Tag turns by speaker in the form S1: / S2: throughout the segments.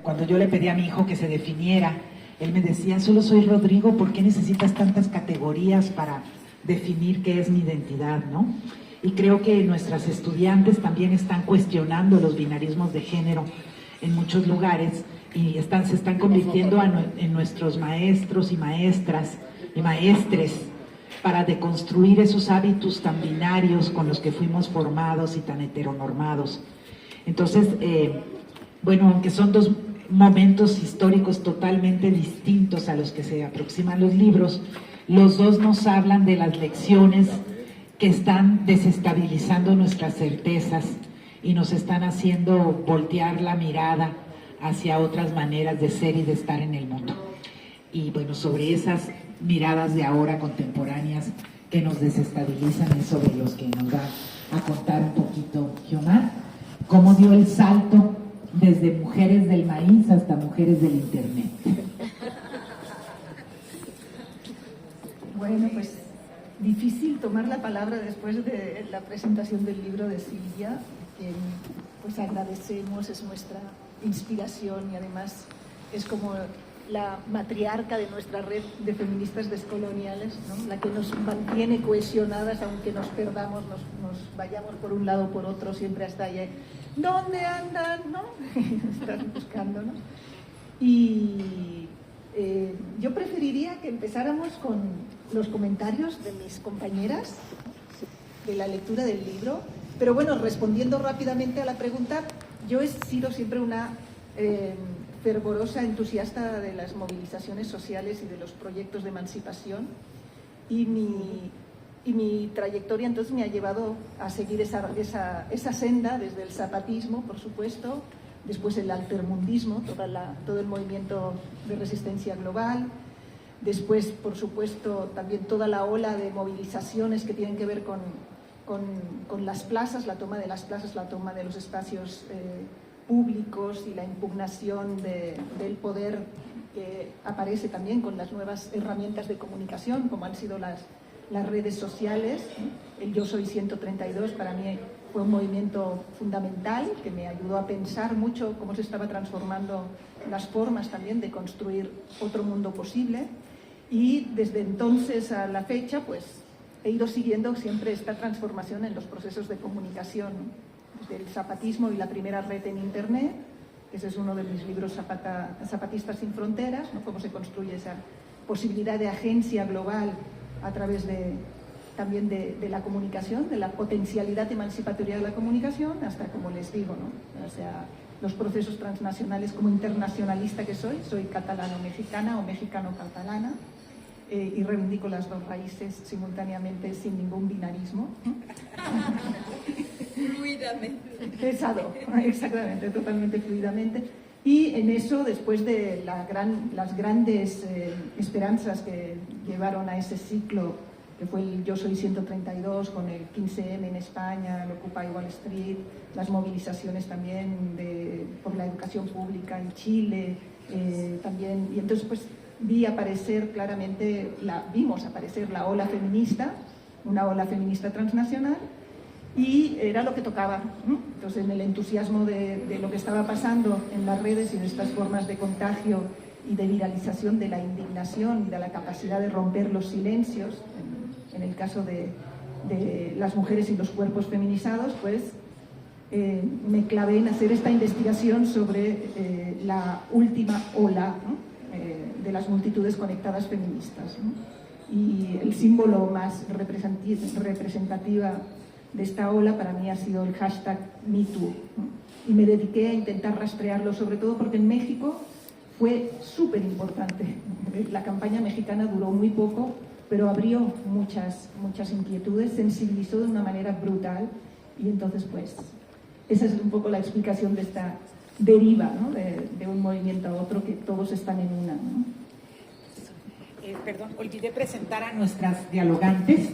S1: Cuando yo le pedí a mi hijo que se definiera, él me decía, solo soy Rodrigo, ¿por qué necesitas tantas categorías para definir qué es mi identidad, ¿no? Y creo que nuestras estudiantes también están cuestionando los binarismos de género en muchos lugares y se están convirtiendo en nuestros maestros y maestras y maestres para deconstruir esos hábitos tan binarios con los que fuimos formados y tan heteronormados. Entonces, bueno, aunque son dos momentos históricos totalmente distintos a los que se aproximan los libros, los dos nos hablan de las lecciones que están desestabilizando nuestras certezas y nos están haciendo voltear la mirada hacia otras maneras de ser y de estar en el mundo. Y bueno, sobre esas miradas de ahora contemporáneas que nos desestabilizan es sobre los que nos va a contar un poquito Xiomara, cómo dio el salto desde mujeres del maíz hasta mujeres del internet.
S2: Bueno, pues difícil tomar la palabra después de la presentación del libro de Silvia, que pues agradecemos, es nuestra inspiración y además es como la matriarca de nuestra red de feministas descoloniales, ¿no? La que nos mantiene cohesionadas, aunque nos perdamos, nos vayamos por un lado o por otro, siempre hasta allá. ¿Dónde andan? ¿No? Están buscándonos. Y yo preferiría que empezáramos con los comentarios de mis compañeras de la lectura del libro, pero bueno, respondiendo rápidamente a la pregunta, yo he sido siempre una fervorosa entusiasta de las movilizaciones sociales y de los proyectos de emancipación y mi trayectoria entonces me ha llevado a seguir esa senda desde el zapatismo, por supuesto, después el altermundismo, todo el movimiento de resistencia global, después, por supuesto, también toda la ola de movilizaciones que tienen que ver con las plazas, la toma de las plazas, la toma de los espacios públicos y la impugnación del poder que aparece también con las nuevas herramientas de comunicación, como han sido las redes sociales. El Yo Soy 132 para mí fue un movimiento fundamental que me ayudó a pensar mucho cómo se estaba transformando las formas también de construir otro mundo posible, y desde entonces a la fecha pues he ido siguiendo siempre esta transformación en los procesos de comunicación, desde el zapatismo y la primera red en internet, ese es uno de mis libros, Zapatistas sin fronteras, ¿no? Cómo se construye esa posibilidad de agencia global a través también de la comunicación, de la potencialidad emancipatoria de la comunicación, hasta, como les digo, ¿no? O sea, los procesos transnacionales, como internacionalista que soy catalano-mexicana o mexicano-catalana, y reivindico las dos raíces simultáneamente sin ningún binarismo.
S3: Fluidamente.
S2: Exactamente, totalmente fluidamente. Y en eso, después de las grandes esperanzas que llevaron a ese ciclo, que fue el Yo Soy 132, con el 15M en España, el Occupy Wall Street, las movilizaciones también por la educación pública en Chile, también, y entonces pues vimos aparecer la ola feminista, una ola feminista transnacional, y era lo que tocaba, ¿no? Entonces, en el entusiasmo de lo que estaba pasando en las redes y en estas formas de contagio y de viralización de la indignación y de la capacidad de romper los silencios, en el caso de las mujeres y los cuerpos feminizados, pues me clavé en hacer esta investigación sobre la última ola, ¿no? De las multitudes conectadas feministas, ¿no? Y el símbolo más representativa de esta ola para mí ha sido el hashtag #MeToo, ¿no? Y me dediqué a intentar rastrearlo, sobre todo porque en México fue súper importante. La campaña mexicana duró muy poco, pero abrió muchas inquietudes, sensibilizó de una manera brutal, y entonces pues esa es un poco la explicación de esta deriva, ¿no? de un movimiento a otro, que todos están en una, ¿no?
S1: Perdón, olvidé presentar a nuestras dialogantes.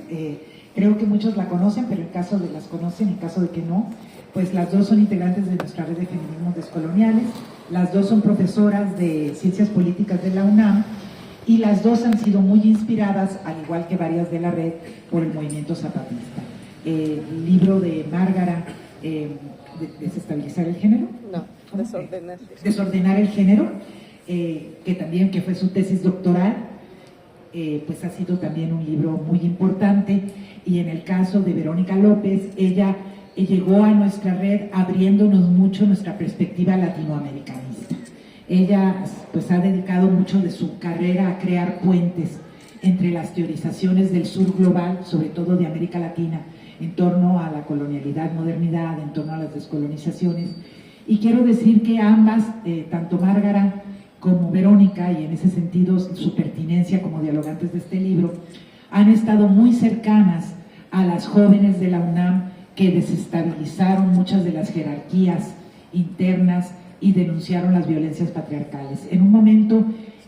S1: Creo que muchos la conocen, pero en caso de las conocen, en caso de que no, pues las dos son integrantes de nuestra red de feminismos descoloniales, las dos son profesoras de Ciencias Políticas de la UNAM, y las dos han sido muy inspiradas, al igual que varias de la red, por el movimiento zapatista. El libro de Márgara, ¿Desestabilizar el género?
S3: No.
S1: Desordenar el género, que fue su tesis doctoral, pues ha sido también un libro muy importante. Y en el caso de Verónica López, ella llegó a nuestra red abriéndonos mucho nuestra perspectiva latinoamericanista. Ella pues ha dedicado mucho de su carrera a crear puentes entre las teorizaciones del sur global, sobre todo de América Latina, en torno a la colonialidad, modernidad, en torno a las descolonizaciones. Y quiero decir que ambas, tanto Márgara como Verónica, y en ese sentido su pertinencia como dialogantes de este libro, han estado muy cercanas a las jóvenes de la UNAM que desestabilizaron muchas de las jerarquías internas y denunciaron las violencias patriarcales. En un momento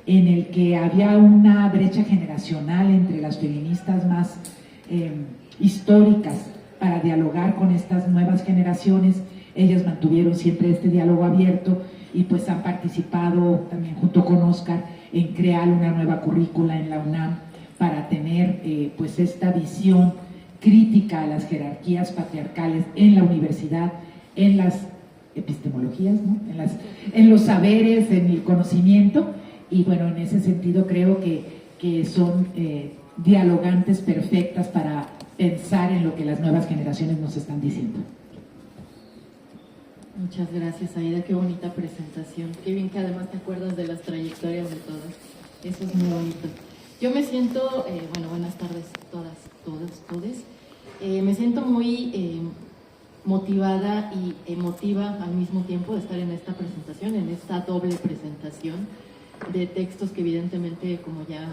S1: en el que había una brecha generacional entre las feministas más históricas para dialogar con estas nuevas generaciones, ellas mantuvieron siempre este diálogo abierto y pues han participado también junto con Óscar en crear una nueva currícula en la UNAM para tener pues esta visión crítica a las jerarquías patriarcales en la universidad, en las epistemologías, ¿no? en los saberes, en el conocimiento. Y bueno, en ese sentido creo que son dialogantes perfectas para pensar en lo que las nuevas generaciones nos están diciendo.
S3: Muchas gracias, Aida, qué bonita presentación. Qué bien que además te acuerdas de las trayectorias de todas. Eso es muy bonito. Yo me siento, buenas tardes todos. Me siento muy motivada y emotiva al mismo tiempo de estar en esta presentación, en esta doble presentación de textos que evidentemente, como ya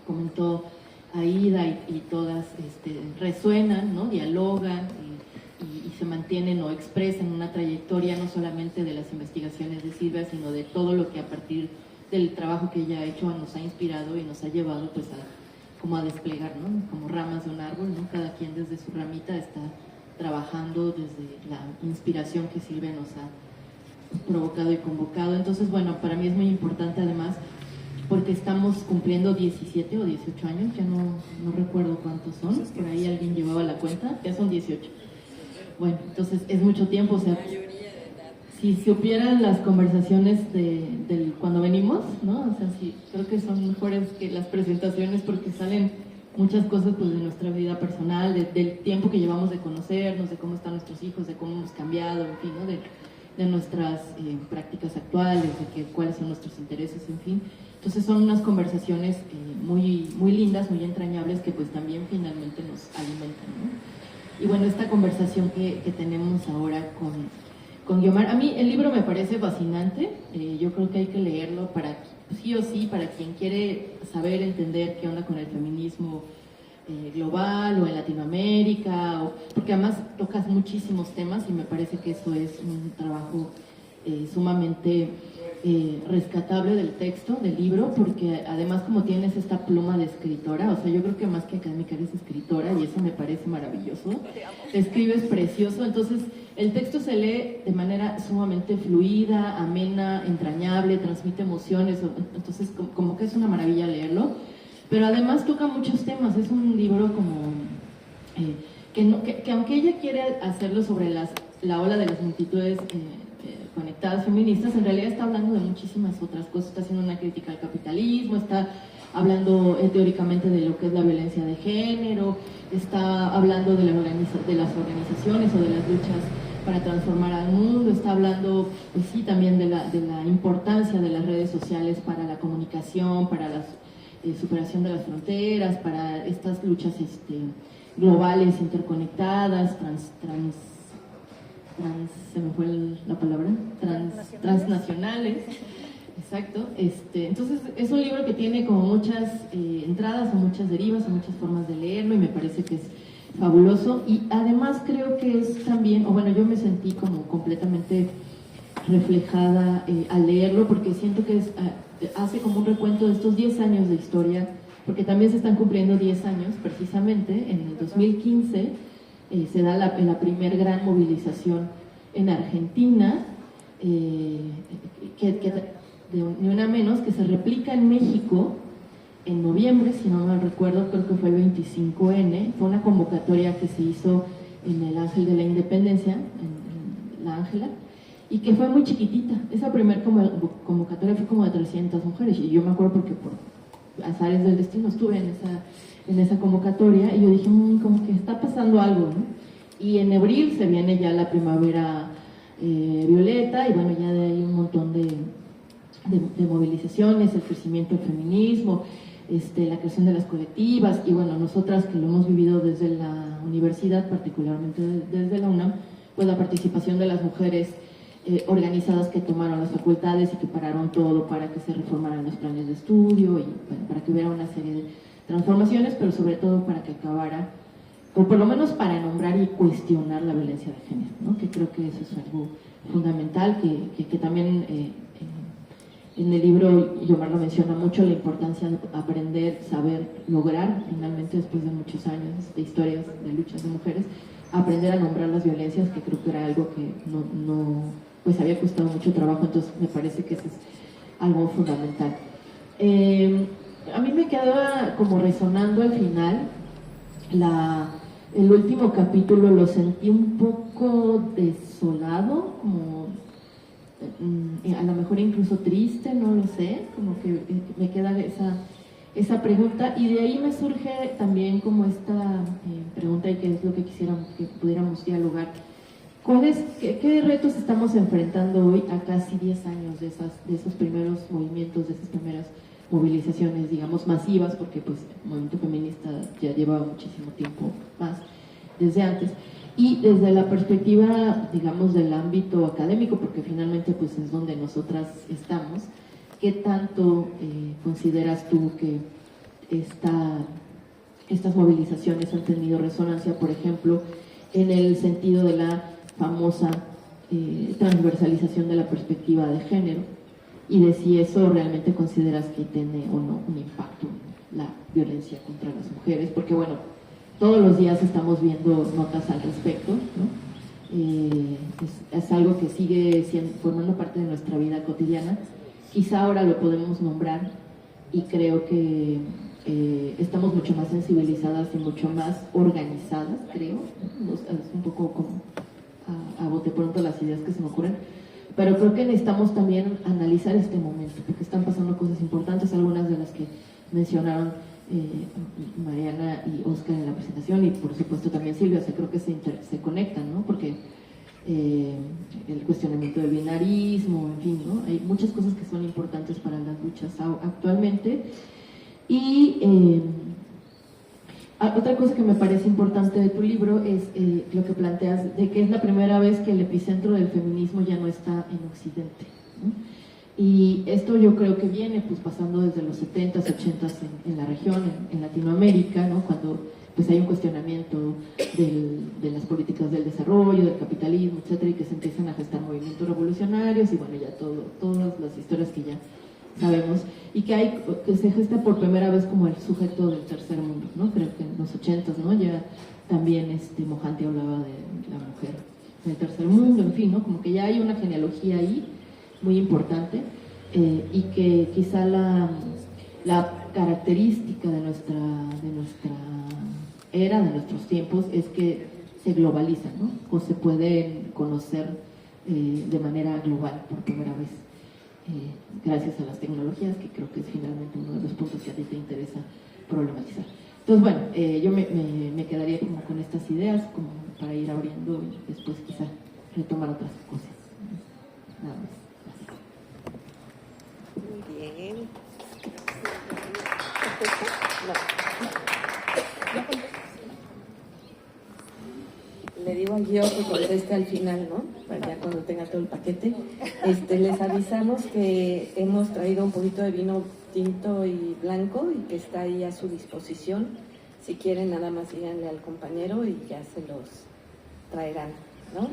S3: comentó Aida y todas, resuenan, ¿no? Dialogan y se mantienen o expresan una trayectoria no solamente de las investigaciones de Silvia, sino de todo lo que a partir del trabajo que ella ha hecho nos ha inspirado y nos ha llevado pues a desplegar, ¿no? Como ramas de un árbol, ¿no? Cada quien desde su ramita está trabajando desde la inspiración que Silvia nos ha provocado y convocado. Entonces, bueno, para mí es muy importante además porque estamos cumpliendo 17 o 18 años, ya no recuerdo cuántos son, por ahí alguien llevaba la cuenta, ya son 18. Bueno, entonces es mucho tiempo, o sea, si supieran las conversaciones de cuando venimos, ¿no? O sea, sí, creo que son mejores que las presentaciones porque salen muchas cosas pues, de nuestra vida personal, del tiempo que llevamos de conocernos, de cómo están nuestros hijos, de cómo hemos cambiado, en fin, ¿no? De nuestras prácticas actuales, de cuáles son nuestros intereses, en fin. Entonces son unas conversaciones muy, muy lindas, muy entrañables que pues también finalmente nos alimentan, ¿no? Y bueno, esta conversación que tenemos ahora con Guiomar, a mí el libro me parece fascinante, yo creo que hay que leerlo para sí o sí, para quien quiere saber, entender qué onda con el feminismo global o en Latinoamérica, porque además tocas muchísimos temas y me parece que eso es un trabajo sumamente rescatable del texto, del libro, porque además como tienes esta pluma de escritora, o sea, yo creo que más que académica eres escritora y eso me parece maravilloso, escribes precioso, entonces el texto se lee de manera sumamente fluida, amena, entrañable, transmite emociones, entonces como que es una maravilla leerlo, pero además toca muchos temas, es un libro como que aunque ella quiere hacerlo sobre la ola de las multitudes conectadas feministas, en realidad está hablando de muchísimas otras cosas, está haciendo una crítica al capitalismo, está hablando teóricamente de lo que es la violencia de género, está hablando de las organizaciones o de las luchas para transformar al mundo, está hablando, pues sí, también de la importancia de las redes sociales para la comunicación, para la superación de las fronteras, para estas luchas globales, interconectadas, se me fue la palabra, transnacionales, exacto. Entonces es un libro que tiene como muchas entradas o muchas derivas o muchas formas de leerlo y me parece que es fabuloso y además creo que es también, yo me sentí como completamente reflejada al leerlo porque siento que hace como un recuento de estos 10 años de historia, porque también se están cumpliendo 10 años precisamente, en el 2015 se da la primer gran movilización en Argentina, ni una menos, que se replica en México en noviembre, si no mal recuerdo, creo que fue el 25N, fue una convocatoria que se hizo en el Ángel de la Independencia, en la Ángela, y que fue muy chiquitita. Esa primera convocatoria fue como de 300 mujeres, y yo me acuerdo porque por azares del destino estuve en esa convocatoria, y yo dije, como que está pasando algo, ¿no? Y en abril se viene ya la primavera violeta, y bueno, ya de ahí un montón de movilizaciones, el crecimiento del feminismo, la creación de las colectivas, y bueno, nosotras que lo hemos vivido desde la universidad, particularmente desde la UNAM, pues la participación de las mujeres organizadas que tomaron las facultades y que pararon todo para que se reformaran los planes de estudio y bueno, para que hubiera una serie de transformaciones, pero sobre todo para que acabara, o por lo menos para nombrar y cuestionar la violencia de género, ¿no? Que creo que eso es algo fundamental, que también en el libro Yomar lo menciona mucho, la importancia de aprender, saber, lograr, finalmente después de muchos años de historias de luchas de mujeres, aprender a nombrar las violencias, que creo que era algo que no pues había costado mucho trabajo, entonces me parece que eso es algo fundamental. A mí me quedaba como resonando al final, el último capítulo lo sentí un poco desolado, como a lo mejor incluso triste, no lo sé, como que me queda esa pregunta, y de ahí me surge también como esta pregunta, y que es lo que quisiera que pudiéramos dialogar. ¿Qué retos estamos enfrentando hoy a casi 10 años de esos primeros movimientos, de esas primeras movilizaciones, digamos, masivas, porque pues el movimiento feminista ya llevaba muchísimo tiempo más, desde antes, y desde la perspectiva, digamos, del ámbito académico, porque finalmente pues es donde nosotras estamos, ¿qué tanto consideras tú que estas movilizaciones han tenido resonancia, por ejemplo, en el sentido de la famosa transversalización de la perspectiva de género, y de si eso realmente consideras que tiene o no un impacto en la violencia contra las mujeres? Porque bueno, todos los días estamos viendo notas al respecto, ¿no? Es algo que sigue formando parte de nuestra vida cotidiana. Quizá ahora lo podemos nombrar, y creo que estamos mucho más sensibilizadas y mucho más organizadas, creo. Es un poco como a bote pronto las ideas que se me ocurren, pero creo que necesitamos también analizar este momento, porque están pasando cosas importantes, algunas de las que mencionaron Mariana y Oscar en la presentación, y por supuesto también Silvia. O sea, creo que se conectan, ¿no? Porque el cuestionamiento del binarismo, en fin, ¿no? Hay muchas cosas que son importantes para las luchas actualmente. Y otra cosa que me parece importante de tu libro es lo que planteas de que es la primera vez que el epicentro del feminismo ya no está en Occidente, ¿no? Y esto yo creo que viene pues pasando desde los 70s, 80s en la región, en Latinoamérica, ¿no? Cuando pues hay un cuestionamiento de las políticas del desarrollo, del capitalismo, etcétera, y que se empiezan a gestar movimientos revolucionarios, y bueno, ya todas las historias que ya sabemos, y que se gesta por primera vez como el sujeto del tercer mundo, ¿no? Creo que en los 80s, ¿no? Ya también Mohanty hablaba de la mujer del tercer mundo, en fin, ¿no? Como que ya hay una genealogía ahí muy importante, y que quizá la característica de nuestra era, de nuestros tiempos, es que se globalizan, ¿no? O se pueden conocer de manera global por primera vez, gracias a las tecnologías, que creo que es finalmente uno de los puntos que a ti te interesa problematizar. Entonces, bueno, yo me quedaría como con estas ideas, como para ir abriendo y después quizá retomar otras cosas. Nada más.
S4: Muy bien. Le digo al guión que conteste al final, ¿no? Para ya cuando tenga todo el paquete. Les avisamos que hemos traído un poquito de vino tinto y blanco, y que está ahí a su disposición. Si quieren, nada más díganle al compañero y ya se los traerán, ¿no?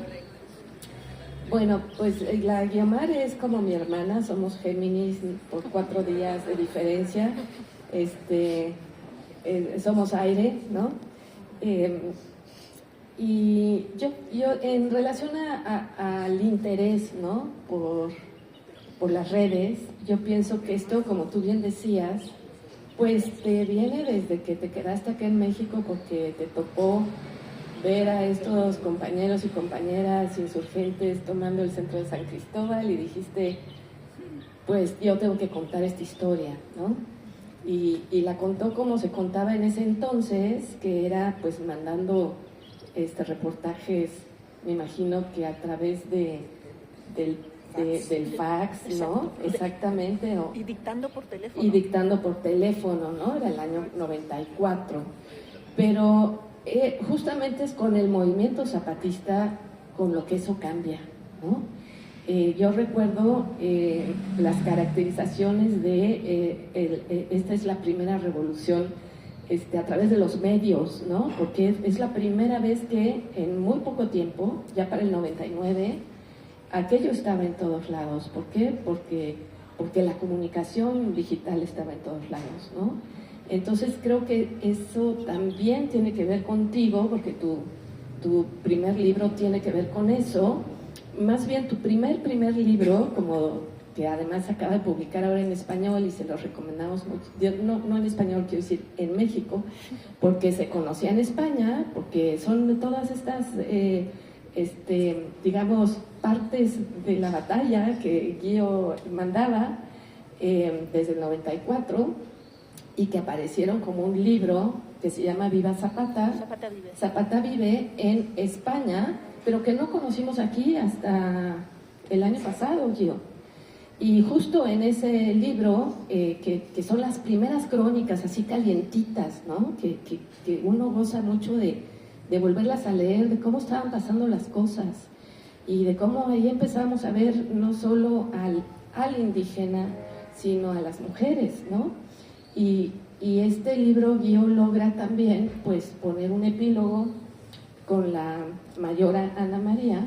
S4: Bueno, pues la Guiomar es como mi hermana, somos Géminis por 4 días de diferencia, somos aire, ¿no? Y yo en relación al interés, ¿no? Por las redes, yo pienso que esto, como tú bien decías, pues te viene desde que te quedaste acá en México, porque te tocó ver a estos compañeros y compañeras insurgentes tomando el centro de San Cristóbal y dijiste, pues yo tengo que contar esta historia, ¿no? Y la contó como se contaba en ese entonces, que era pues mandando reportajes, me imagino que a través del fax, ¿no? Exactamente.
S2: Y dictando por teléfono.
S4: Y dictando por teléfono, ¿no? Era el año 94. Pero justamente es con el movimiento zapatista con lo que eso cambia, ¿no? Yo recuerdo las caracterizaciones de esta es la primera revolución a través de los medios, ¿no? Porque es la primera vez que en muy poco tiempo, ya para el 99, aquello estaba en todos lados. ¿Por qué? Porque la comunicación digital estaba en todos lados, ¿no? Entonces creo que eso también tiene que ver contigo, porque tu primer libro tiene que ver con eso. Más bien tu primer libro, como que además se acaba de publicar ahora en español y se lo recomendamos mucho, no en español, quiero decir en México, porque se conocía en España, porque son todas estas, digamos, partes de la batalla que Guío mandaba desde el 94 y que aparecieron como un libro que se llama Viva Zapata.
S2: Zapata vive.
S4: Zapata vive en España, pero que no conocimos aquí hasta el año pasado, Gio. Y justo en ese libro, que son las primeras crónicas así calientitas, ¿no? Que uno goza mucho de volverlas a leer, de cómo estaban pasando las cosas y de cómo ahí empezamos a ver no solo al indígena, sino a las mujeres, ¿no? Y este libro Guío logra también pues poner un epílogo con la mayora Ana María,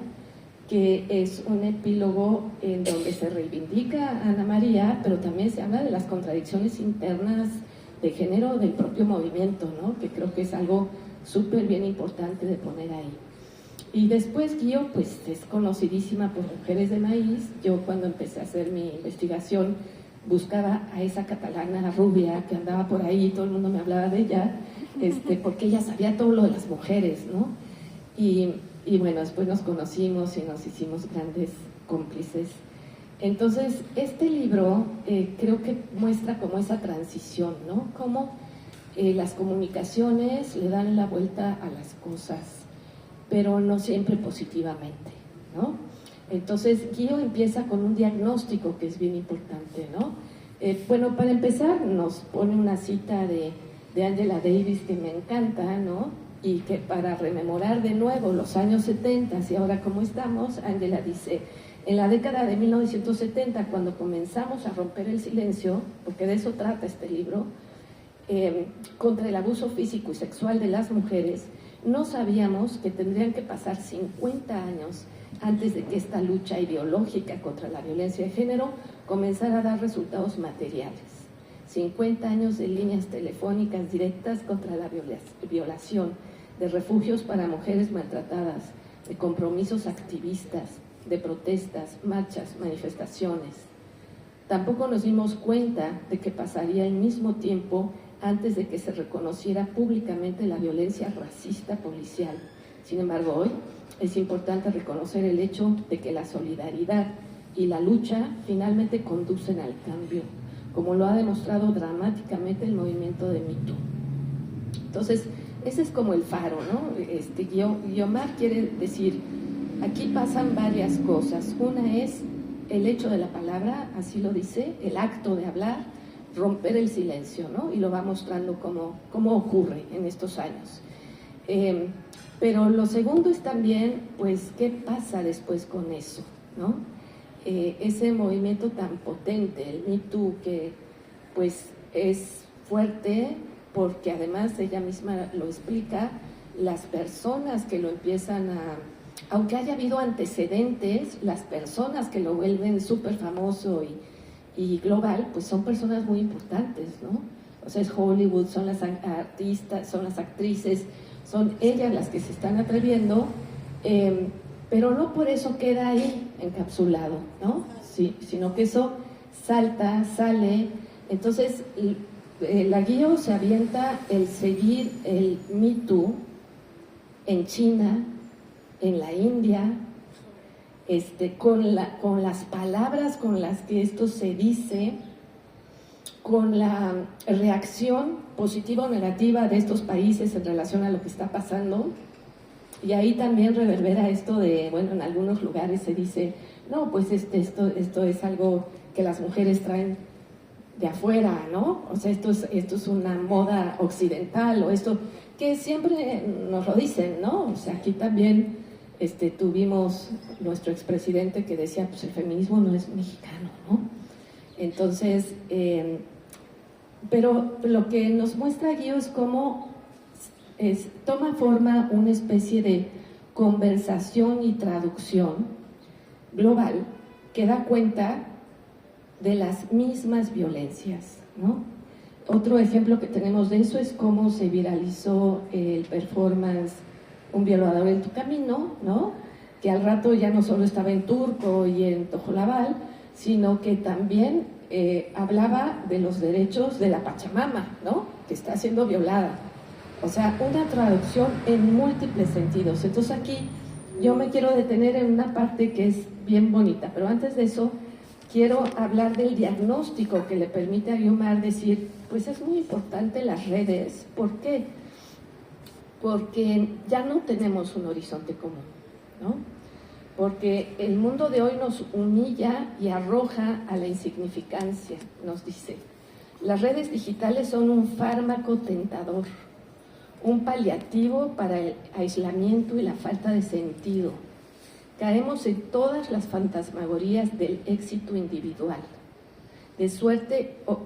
S4: que es un epílogo en donde se reivindica a Ana María, pero también se habla de las contradicciones internas de género del propio movimiento, ¿no? Que creo que es algo súper bien importante de poner ahí. Y después Guío pues es conocidísima por Mujeres de Maíz. Yo cuando empecé a hacer mi investigación buscaba a esa catalana rubia que andaba por ahí, todo el mundo me hablaba de ella, porque ella sabía todo lo de las mujeres, ¿no? Y bueno, después nos conocimos y nos hicimos grandes cómplices. Entonces, este libro creo que muestra como esa transición, ¿no? Cómo las comunicaciones le dan la vuelta a las cosas, pero no siempre positivamente, ¿no? Entonces, Guío empieza con un diagnóstico que es bien importante, ¿no? Bueno, para empezar, nos pone una cita de Angela Davis que me encanta, ¿no? Y que para rememorar de nuevo los años 70 y ahora cómo estamos, Angela dice, en la década de 1970, cuando comenzamos a romper el silencio, porque de eso trata este libro, contra el abuso físico y sexual de las mujeres, no sabíamos que tendrían que pasar 50 años antes de que esta lucha ideológica contra la violencia de género comenzara a dar resultados materiales. 50 años de líneas telefónicas directas contra la violación, de refugios para mujeres maltratadas, de compromisos activistas, de protestas, marchas, manifestaciones. Tampoco nos dimos cuenta de que pasaría el mismo tiempo antes de que se reconociera públicamente la violencia racista policial. Sin embargo, hoy es importante reconocer el hecho de que la solidaridad y la lucha finalmente conducen al cambio, como lo ha demostrado dramáticamente el movimiento de Me Too. Entonces, ese es como el faro, ¿no? Guiomar quiere decir, aquí pasan varias cosas. Una es el hecho de la palabra, así lo dice, el acto de hablar, romper el silencio, ¿no? Y lo va mostrando cómo ocurre en estos años. Pero lo segundo es también, pues, ¿qué pasa después con eso, ¿no? Ese movimiento tan potente, el Me Too, que pues es fuerte porque además ella misma lo explica, las personas que lo empiezan aunque haya habido antecedentes, las personas que lo vuelven súper famoso y global, pues son personas muy importantes, ¿no? O sea, es Hollywood, son las artistas, son las actrices, son ellas las que se están atreviendo, pero no por eso queda ahí encapsulado, ¿no? Sí, sino que eso sale. Entonces, la Guío se avienta el seguir el Me Too en China, en la India, con las palabras con las que esto se dice, con la reacción positiva o negativa de estos países en relación a lo que está pasando. Y ahí también reverbera esto de, bueno, en algunos lugares se dice, no, pues esto es algo que las mujeres traen de afuera, ¿no? O sea, esto es una moda occidental, o esto, que siempre nos lo dicen, ¿no? O sea, aquí también tuvimos nuestro expresidente que decía, pues el feminismo no es mexicano, ¿no? Entonces, pero lo que nos muestra Guío es cómo toma forma una especie de conversación y traducción global que da cuenta de las mismas violencias, ¿no? Otro ejemplo que tenemos de eso es cómo se viralizó el performance Un violador en tu camino, ¿no? Que al rato ya no solo estaba en Turco y en Tojolabal, sino que también hablaba de los derechos de la Pachamama, ¿no? Que está siendo violada. O sea, una traducción en múltiples sentidos. Entonces aquí yo me quiero detener en una parte que es bien bonita, pero antes de eso quiero hablar del diagnóstico que le permite a Guiomar decir, pues es muy importante las redes. ¿Por qué? Porque ya no tenemos un horizonte común, ¿no? Porque el mundo de hoy nos humilla y arroja a la insignificancia, nos dice. Las redes digitales son un fármaco tentador, un paliativo para el aislamiento y la falta de sentido. Caemos en todas las fantasmagorías del éxito individual. De suerte, o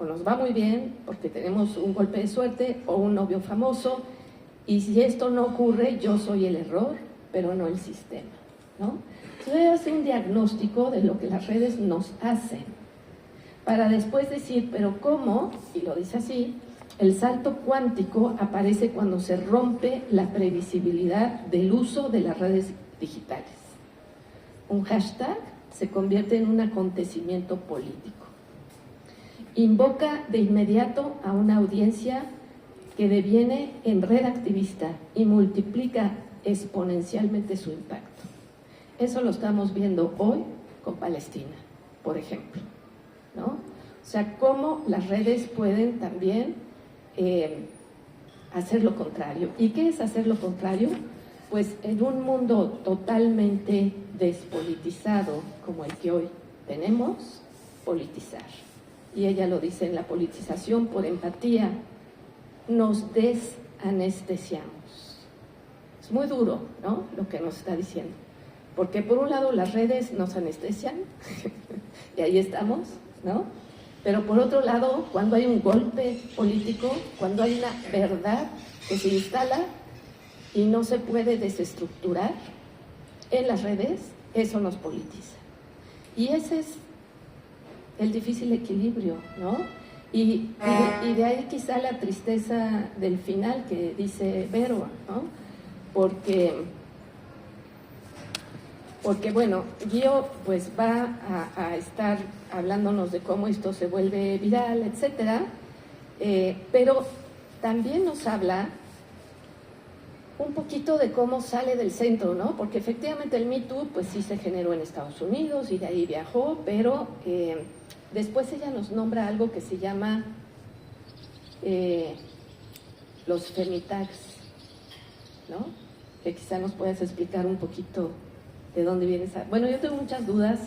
S4: nos va muy bien porque tenemos un golpe de suerte o un novio famoso, y si esto no ocurre, yo soy el error, pero no el sistema, ¿no? Entonces hace un diagnóstico de lo que las redes nos hacen, para después decir, pero ¿cómo? Y lo dice así, el salto cuántico aparece cuando se rompe la previsibilidad del uso de las redes digitales. Un hashtag se convierte en un acontecimiento político. Invoca de inmediato a una audiencia que deviene en red activista y multiplica exponencialmente su impacto. Eso lo estamos viendo hoy con Palestina, por ejemplo, ¿no? O sea, cómo las redes pueden también hacer lo contrario. ¿Y qué es hacer lo contrario? Pues en un mundo totalmente despolitizado como el que hoy tenemos, politizar. Y ella lo dice en la politización por empatía, nos desanestesiamos. Es muy duro, ¿no? Lo que nos está diciendo. Porque por un lado las redes nos anestesian, y ahí estamos, ¿no? Pero por otro lado, cuando hay un golpe político, cuando hay una verdad que se instala y no se puede desestructurar en las redes, eso nos politiza. Y ese es el difícil equilibrio, ¿no? Y de ahí quizá la tristeza del final que dice Vero, ¿no? Porque bueno, Guío pues va a estar hablándonos de cómo esto se vuelve viral, etcétera, pero también nos habla un poquito de cómo sale del centro, ¿no? Porque efectivamente el Me Too pues sí se generó en Estados Unidos y de ahí viajó, pero después ella nos nombra algo que se llama los femitags, ¿no? Que quizá nos puedas explicar un poquito de dónde viene esa... Bueno, yo tengo muchas dudas,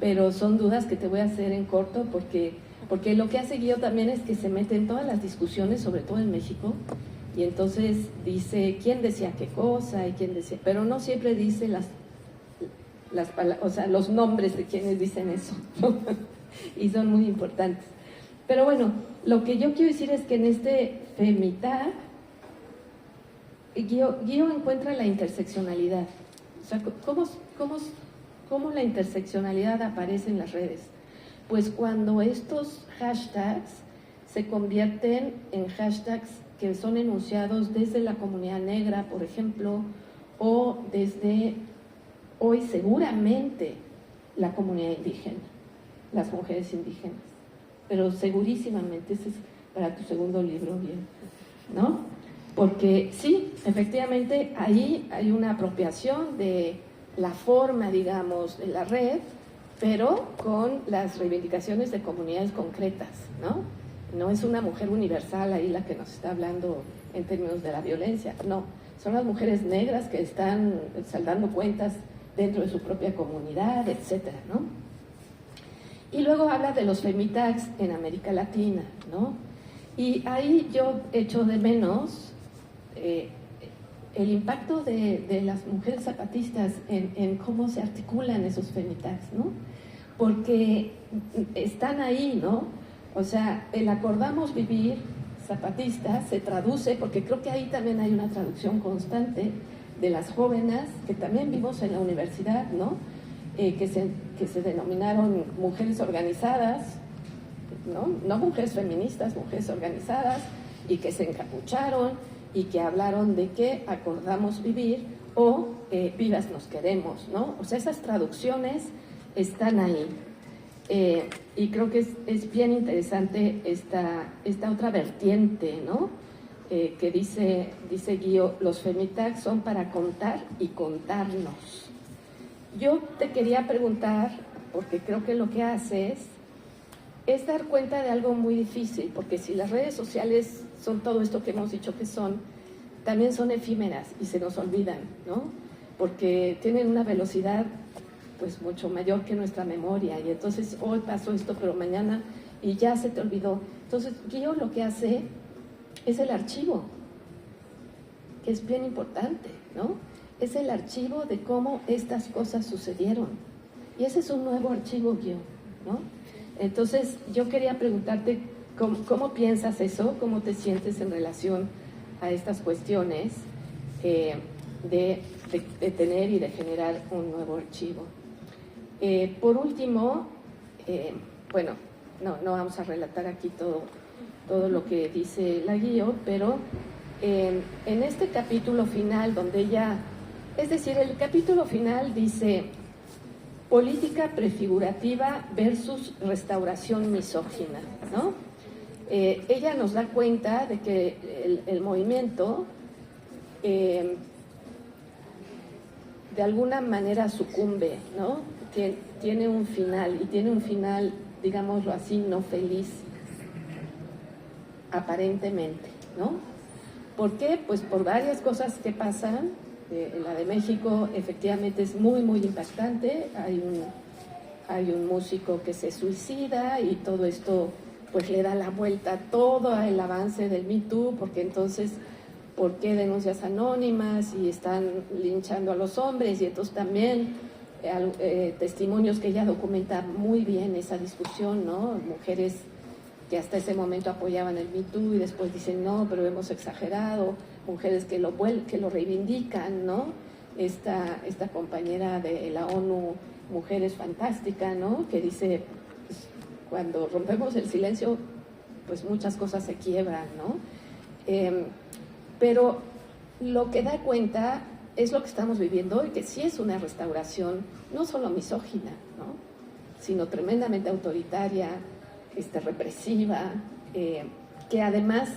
S4: pero son dudas que te voy a hacer en corto porque lo que hace Guío también es que se mete en todas las discusiones, sobre todo en México, y entonces dice quién decía qué cosa y quién decía... Pero no siempre dice los nombres de quienes dicen eso, ¿no? Y son muy importantes. Pero bueno, lo que yo quiero decir es que en este femitag, Guío encuentra la interseccionalidad. O sea, ¿cómo la interseccionalidad aparece en las redes? Pues cuando estos hashtags se convierten en hashtags que son enunciados desde la comunidad negra, por ejemplo, o desde hoy seguramente la comunidad indígena, las mujeres indígenas, pero segurísimamente, ese es para tu segundo libro, bien, ¿no? porque sí, efectivamente ahí hay una apropiación de la forma, digamos, de la red, pero con las reivindicaciones de comunidades concretas, ¿no? No es una mujer universal ahí la que nos está hablando en términos de la violencia, no, son las mujeres negras que están saldando cuentas dentro de su propia comunidad, etcétera, ¿no? Y luego habla de los femitags en América Latina, ¿no? Y ahí yo echo de menos el impacto de las mujeres zapatistas en cómo se articulan esos femitags, ¿no? Porque están ahí, ¿no? O sea, el acordamos vivir zapatista se traduce, porque creo que ahí también hay una traducción constante de las jóvenes que también vimos en la universidad, ¿no? Que se denominaron mujeres organizadas, ¿no? No mujeres feministas, mujeres organizadas, y que se encapucharon y que hablaron de que acordamos vivir o vivas nos queremos, ¿no? O sea, esas traducciones están ahí. Y creo que es bien interesante esta otra vertiente, ¿no? Que dice Guío, los femitags son para contar y contarnos. Yo te quería preguntar, porque creo que lo que haces es dar cuenta de algo muy difícil, porque si las redes sociales son todo esto que hemos dicho que son, también son efímeras y se nos olvidan, ¿no? Porque tienen una velocidad pues mucho mayor que nuestra memoria, y entonces hoy pasó esto, pero mañana y ya se te olvidó. Entonces Guío lo que hace es el archivo, que es bien importante, ¿no? Es el archivo de cómo estas cosas sucedieron, y ese es un nuevo archivo, Guío, ¿no? Entonces yo quería preguntarte cómo piensas eso, cómo te sientes en relación a estas cuestiones de tener y de generar un nuevo archivo. Por último, bueno, no vamos a relatar aquí todo lo que dice la Guío, pero en este capítulo final donde ella, es decir, el capítulo final dice política prefigurativa versus restauración misógina, ¿no? Ella nos da cuenta de que el movimiento de alguna manera sucumbe, ¿no? Tiene un final, y tiene un final, digámoslo así, no feliz, aparentemente, ¿no? ¿Por qué? Pues por varias cosas que pasan. La de México efectivamente es muy, muy impactante. Hay un músico que se suicida y todo esto pues le da la vuelta a todo el avance del Me Too, porque entonces, ¿por qué denuncias anónimas y están linchando a los hombres? Y entonces también testimonios que ella documenta muy bien esa discusión, ¿no? Mujeres que hasta ese momento apoyaban el Me Too y después dicen no, pero hemos exagerado, mujeres que lo reivindican, ¿no? Esta compañera de la ONU, Mujeres Fantástica, ¿no? Que dice, pues, cuando rompemos el silencio, pues muchas cosas se quiebran, ¿no? Pero lo que da cuenta es lo que estamos viviendo hoy, que sí es una restauración no solo misógina, ¿no? Sino tremendamente autoritaria, represiva, que además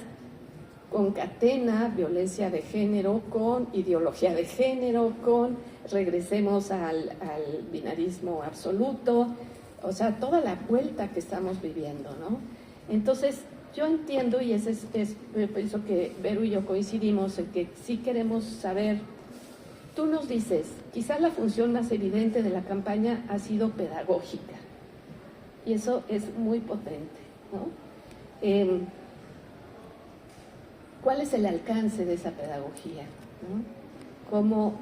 S4: concatena violencia de género con ideología de género, regresemos al binarismo absoluto, o sea, toda la vuelta que estamos viviendo, ¿no? Entonces, yo entiendo, y pienso que Vero y yo coincidimos en que sí queremos saber. Tú nos dices, quizás la función más evidente de la campaña ha sido pedagógica, y eso es muy potente, ¿no? ¿Cuál es el alcance de esa pedagogía, ¿no? Como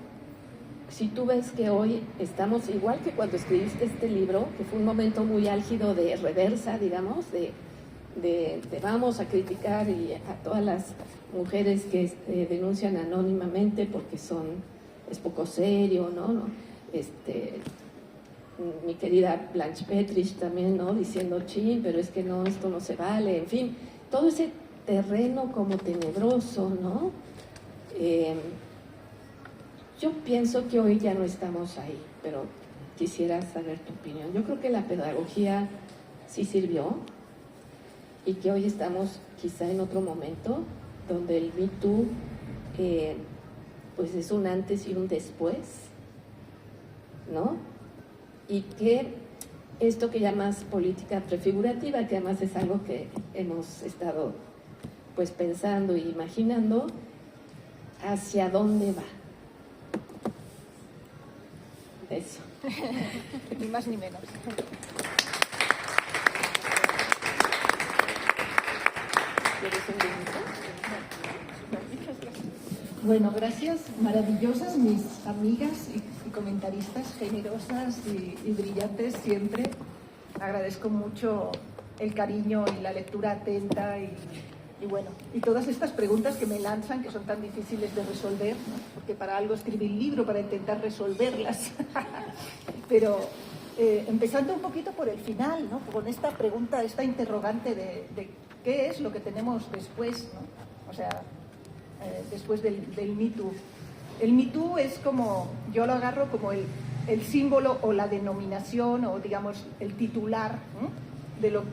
S4: si tú ves que hoy estamos igual que cuando escribiste este libro, que fue un momento muy álgido de reversa, digamos, de vamos a criticar a todas las mujeres que denuncian anónimamente porque es poco serio, ¿no? Mi querida Blanche Petrich también, ¿no? Diciendo, pero es que no, esto no se vale, en fin, todo ese terreno como tenebroso, ¿no? Yo pienso que hoy ya no estamos ahí, pero quisiera saber tu opinión. Yo creo que la pedagogía sí sirvió y que hoy estamos quizá en otro momento, donde el Me Too pues es un antes y un después, ¿no? Y que esto que llamas política prefigurativa, que además es algo que hemos estado pues pensando e imaginando, ¿hacia dónde va? Eso.
S2: Ni más ni menos.
S4: ¿Quieres un vinito?
S2: Bueno, gracias, maravillosas mis amigas y comentaristas generosas y brillantes siempre. Agradezco mucho el cariño y la lectura atenta y bueno, y todas estas preguntas que me lanzan, que son tan difíciles de resolver, ¿no? Porque para algo escribí el libro, para intentar resolverlas. Pero empezando un poquito por el final, ¿no? Con esta pregunta, esta interrogante de qué es lo que tenemos después, ¿no? O sea, después del Me Too. El Me Too es como, yo lo agarro como el símbolo o la denominación o digamos el titular, ¿no? De lo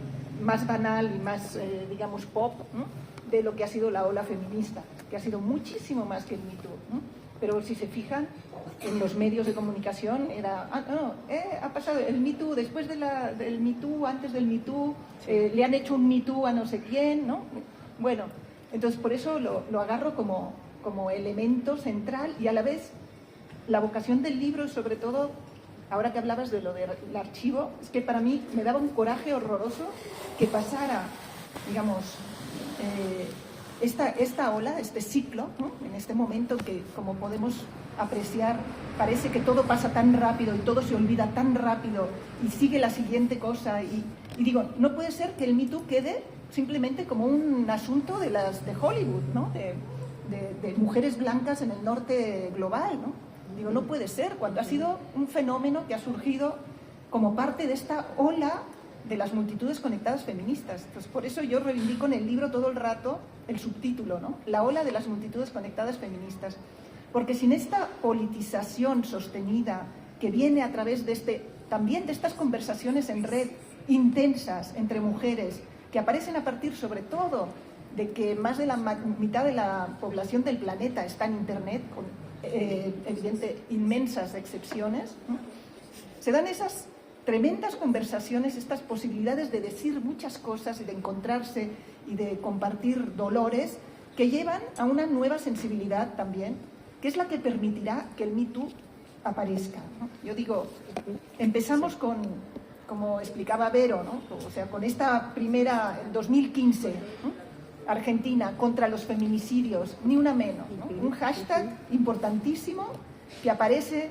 S2: más banal y más, digamos, pop, ¿no? De lo que ha sido la ola feminista, que ha sido muchísimo más que el Me Too, ¿no? Pero si se fijan, en los medios de comunicación era, ha pasado el Me Too, después del Me Too, antes del Me Too, le han hecho un Me Too a no sé quién, ¿no? Bueno, entonces por eso lo agarro como elemento central y a la vez la vocación del libro, sobre todo, ahora que hablabas de lo del archivo, es que para mí me daba un coraje horroroso que pasara, digamos, esta ola, este ciclo, ¿no? En este momento que, como podemos apreciar, parece que todo pasa tan rápido y todo se olvida tan rápido y sigue la siguiente cosa y digo, no puede ser que el Me Too quede simplemente como un asunto de Hollywood, ¿no? De mujeres blancas en el norte global, ¿no? Digo, no puede ser, cuando ha sido un fenómeno que ha surgido como parte de esta ola de las multitudes conectadas feministas. Entonces, por eso yo reivindico en el libro todo el rato el subtítulo, ¿no? La ola de las multitudes conectadas feministas. Porque sin esta politización sostenida que viene a través de también de estas conversaciones en red intensas entre mujeres, que aparecen a partir sobre todo de que más de la mitad de la población del planeta está en Internet, con evidente inmensas excepciones, ¿no? Se dan esas tremendas conversaciones, estas posibilidades de decir muchas cosas y de encontrarse y de compartir dolores que llevan a una nueva sensibilidad también, que es la que permitirá que el Me Too aparezca, ¿no? Yo digo, empezamos con, como explicaba Vero, ¿no? O sea, con esta primera, en 2015, ¿no? Argentina contra los feminicidios, ni una menos, ¿no? Un hashtag importantísimo que aparece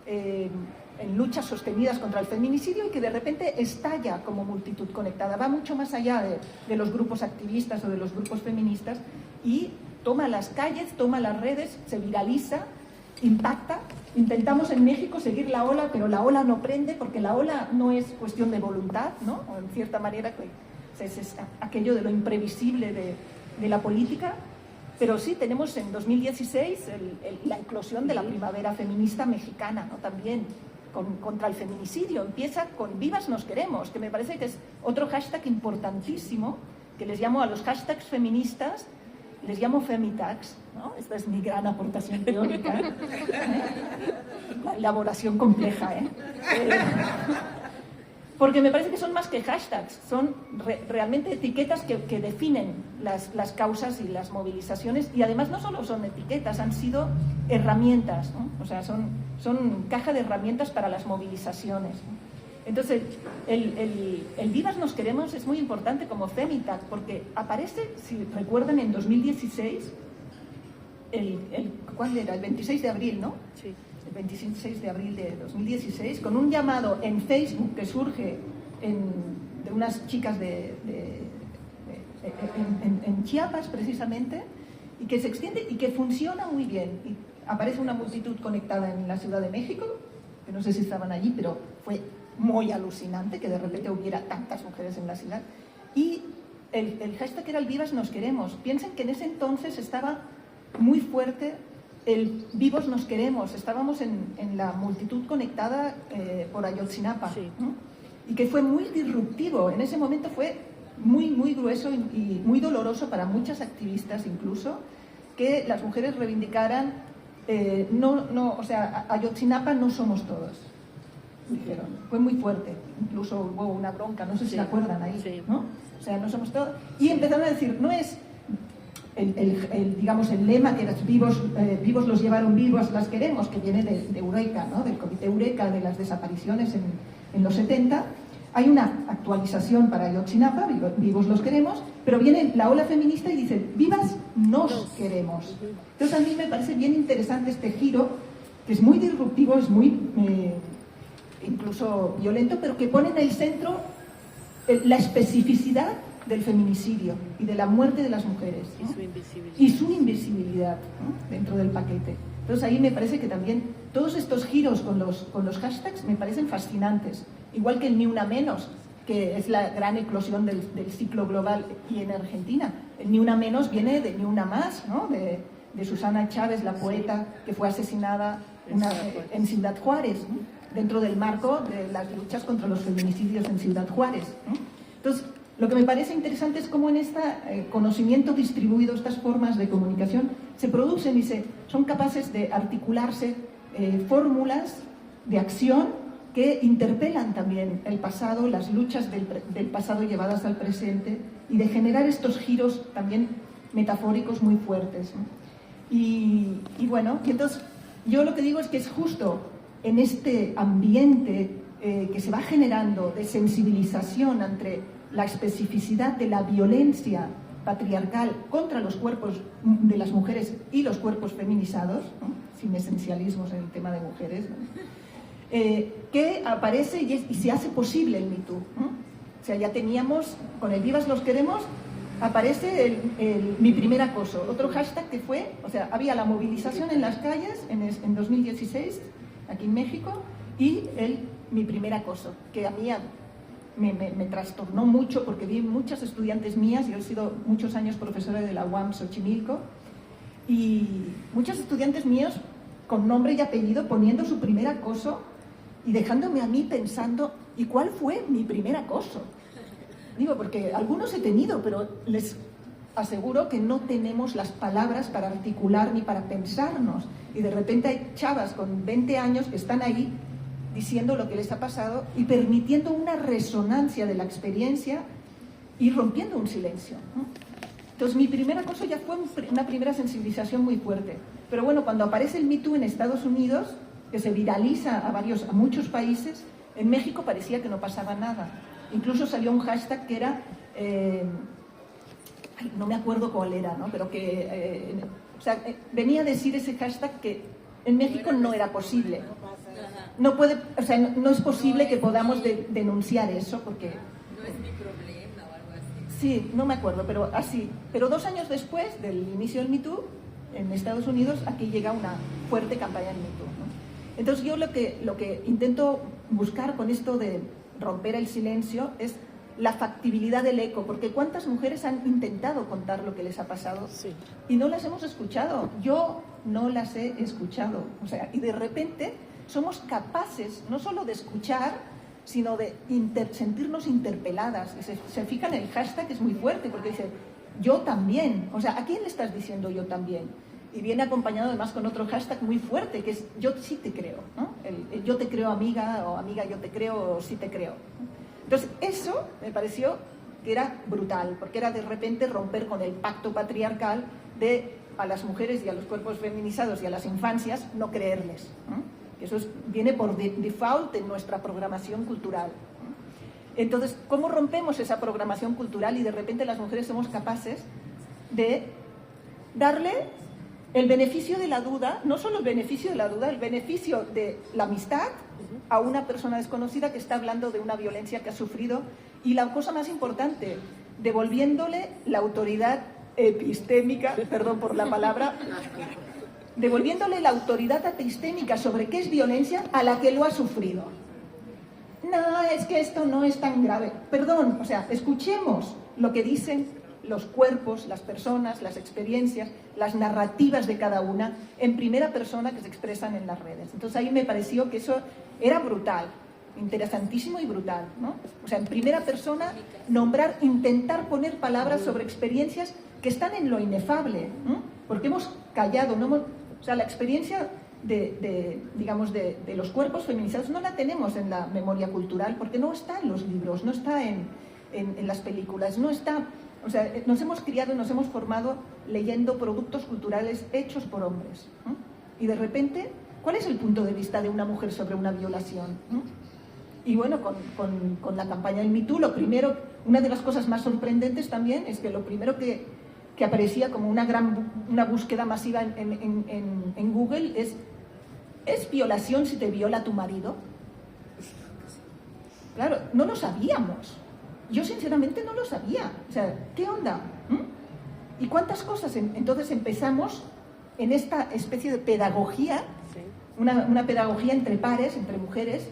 S2: en luchas sostenidas contra el feminicidio y que de repente estalla como multitud conectada, va mucho más allá de los grupos activistas o de los grupos feministas y toma las calles, toma las redes, se viraliza, impacta. Intentamos en México seguir la ola, pero la ola no prende porque la ola no es cuestión de voluntad, ¿no? O en cierta manera es aquello de lo imprevisible de la política, pero sí tenemos en 2016 la eclosión de la primavera feminista mexicana, ¿no? También contra el feminicidio. Empieza con Vivas nos queremos, que me parece que es otro hashtag importantísimo, que les llamo a los hashtags feministas, les llamo femitags, ¿no? Esta es mi gran aportación teórica, ¿eh? La elaboración compleja, ¿eh? Porque me parece que son más que hashtags, son realmente etiquetas que definen las causas y las movilizaciones y además no solo son etiquetas, han sido herramientas, ¿no? O sea, son caja de herramientas para las movilizaciones, ¿no? Entonces, el Vivas nos queremos es muy importante como femitag porque aparece, si recuerdan, en 2016, ¿cuál era? El 26 de abril, ¿no?
S4: Sí.
S2: El 26 de abril de 2016, con un llamado en Facebook que surge de unas chicas en Chiapas, precisamente, y que se extiende y que funciona muy bien. Y aparece una multitud conectada en la Ciudad de México, que no sé si estaban allí, pero fue muy alucinante que de repente hubiera tantas mujeres en la ciudad. Y el hashtag era el Vivas nos queremos. Piensen que en ese entonces estaba muy fuerte el Vivos nos queremos, estábamos en la multitud conectada por Ayotzinapa, sí, ¿no? Y que fue muy disruptivo, en ese momento fue muy, muy grueso y muy doloroso para muchas activistas incluso, que las mujeres reivindicaran, o sea, Ayotzinapa no somos todos, dijeron. Fue muy fuerte, incluso hubo una bronca, no sé si se acuerdan ahí, ¿no? O sea, no somos todos. Y empezaron a decir, no es digamos, el lema que los vivos los llevaron, vivos las queremos, que viene de Eureka, ¿no? Del Comité Eureka de las desapariciones en los 70. Hay una actualización para Ayotzinapa, vivos los queremos, pero viene la ola feminista y dice, vivas nos queremos. Entonces a mí me parece bien interesante este giro, que es muy disruptivo, es muy incluso violento, pero que pone en el centro la especificidad del feminicidio y de la muerte de las mujeres, ¿no? Y su invisibilidad, ¿no? Dentro del paquete. Entonces ahí me parece que también todos estos giros con los hashtags me parecen fascinantes, igual que el Ni Una Menos, que es la gran eclosión del ciclo global y en Argentina. El Ni Una Menos viene de Ni Una Más, ¿no? De Susana Chávez, la poeta que fue asesinada en Ciudad Juárez, ¿no? Dentro del marco de las luchas contra los feminicidios en Ciudad Juárez, ¿no? Entonces, lo que me parece interesante es cómo en este conocimiento distribuido, estas formas de comunicación, se producen y son capaces de articularse fórmulas de acción que interpelan también el pasado, las luchas del pasado llevadas al presente, y de generar estos giros también metafóricos muy fuertes, ¿no? Y bueno, y entonces yo lo que digo es que es justo en este ambiente que se va generando de sensibilización ante la especificidad de la violencia patriarcal contra los cuerpos de las mujeres y los cuerpos feminizados, ¿no? Sin esencialismos en el tema de mujeres, ¿no? Que aparece y se hace posible el Me Too, ¿no? O sea, ya teníamos, con el Vivas los queremos, aparece mi primer acoso, otro hashtag que fue, o sea, había la movilización en las calles en 2016, aquí en México, y mi primer acoso, que a mí me trastornó mucho porque vi muchas estudiantes mías, yo he sido muchos años profesora de la UAM Xochimilco, y muchos estudiantes míos con nombre y apellido poniendo su primer acoso y dejándome a mí pensando, ¿y cuál fue mi primer acoso? Digo, porque algunos he tenido, pero les aseguro que no tenemos las palabras para articular ni para pensarnos, y de repente hay chavas con 20 años que están ahí diciendo lo que les ha pasado y permitiendo una resonancia de la experiencia y rompiendo un silencio, ¿no? Entonces mi primer acoso ya fue una primera sensibilización muy fuerte. Pero bueno, cuando aparece el Me Too en Estados Unidos, que se viraliza a muchos países, en México parecía que no pasaba nada. Incluso salió un hashtag que era, no me acuerdo cuál era, ¿no? Pero que, venía a decir ese hashtag que en México no era posible. No puede, o sea, no es posible que podamos denunciar eso porque...
S5: No es mi problema o algo así.
S2: Sí, no me acuerdo, pero así. Pero 2 años después del inicio del Me Too, en Estados Unidos, aquí llega una fuerte campaña en Me Too, ¿no? Entonces yo lo que intento buscar con esto de romper el silencio es la factibilidad del eco, porque ¿cuántas mujeres han intentado contar lo que les ha pasado? Sí. Y no las hemos escuchado. Yo no las he escuchado. O sea, y de repente somos capaces no solo de escuchar, sino de sentirnos interpeladas. Se fijan en el hashtag, que es muy fuerte, porque dice, yo también. O sea, ¿a quién le estás diciendo yo también? Y viene acompañado además con otro hashtag muy fuerte, que es yo sí te creo, ¿no? El yo te creo amiga, o amiga yo te creo, o sí te creo. Entonces eso me pareció que era brutal, porque era de repente romper con el pacto patriarcal de a las mujeres y a los cuerpos feminizados y a las infancias no creerles, ¿no? Eso viene por default en nuestra programación cultural, ¿no? Entonces, ¿cómo rompemos esa programación cultural y de repente las mujeres somos capaces de darle el beneficio de la duda, no solo el beneficio de la duda, el beneficio de la amistad a una persona desconocida que está hablando de una violencia que ha sufrido, y la cosa más importante, devolviéndole la autoridad epistémica, perdón por la palabra, devolviéndole la autoridad epistémica sobre qué es violencia a la que lo ha sufrido. No, es que esto no es tan grave. Perdón, o sea, escuchemos lo que dicen los cuerpos, las personas, las experiencias, las narrativas de cada una en primera persona que se expresan en las redes. Entonces ahí me pareció que eso era brutal. interesantísimo y brutal, ¿no? O sea, en primera persona, nombrar, intentar poner palabras sobre experiencias que están en lo inefable, ¿no? Porque hemos callado, no hemos, o sea, la experiencia digamos, de los cuerpos feminizados no la tenemos en la memoria cultural porque no está en los libros, no está en las películas, no está, o sea, nos hemos criado, nos hemos formado leyendo productos culturales hechos por hombres, ¿no? Y de repente, ¿cuál es el punto de vista de una mujer sobre una violación, ¿no? Y bueno, con la campaña del Me Too, lo primero, una de las cosas más sorprendentes también es que lo primero que aparecía como una búsqueda masiva en Google ¿es violación si te viola tu marido? Claro, no lo sabíamos. Yo sinceramente no lo sabía. O sea, ¿qué onda? ¿Y cuántas cosas? Entonces empezamos en esta especie de pedagogía, una pedagogía entre pares, entre mujeres,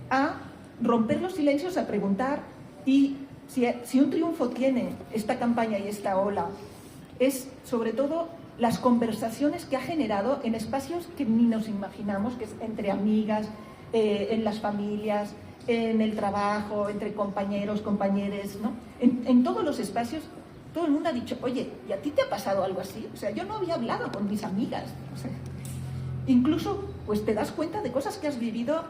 S2: a romper los silencios, a preguntar, y si un triunfo tiene esta campaña y esta ola, es sobre todo las conversaciones que ha generado en espacios que ni nos imaginamos, que es entre amigas, en las familias, en el trabajo, entre compañeros, compañeres, ¿no? En todos los espacios, todo el mundo ha dicho, oye, ¿y a ti te ha pasado algo así? O sea, yo no había hablado con mis amigas. O sea, incluso, pues te das cuenta de cosas que has vivido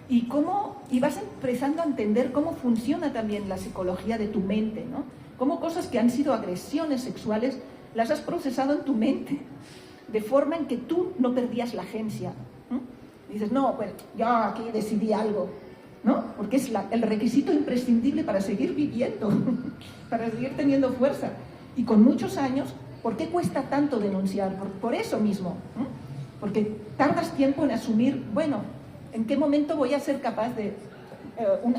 S2: y vas empezando a entender cómo funciona también la psicología de tu mente, ¿no? Cómo cosas que han sido agresiones sexuales las has procesado en tu mente, de forma en que tú no perdías la agencia. Dices, no, pues yo aquí decidí algo, ¿no? Porque es el requisito imprescindible para seguir viviendo, para seguir teniendo fuerza. Y con muchos años, ¿por qué cuesta tanto denunciar? Por eso mismo, ¿no? Porque tardas tiempo en asumir, bueno, ¿en qué momento voy a ser capaz de...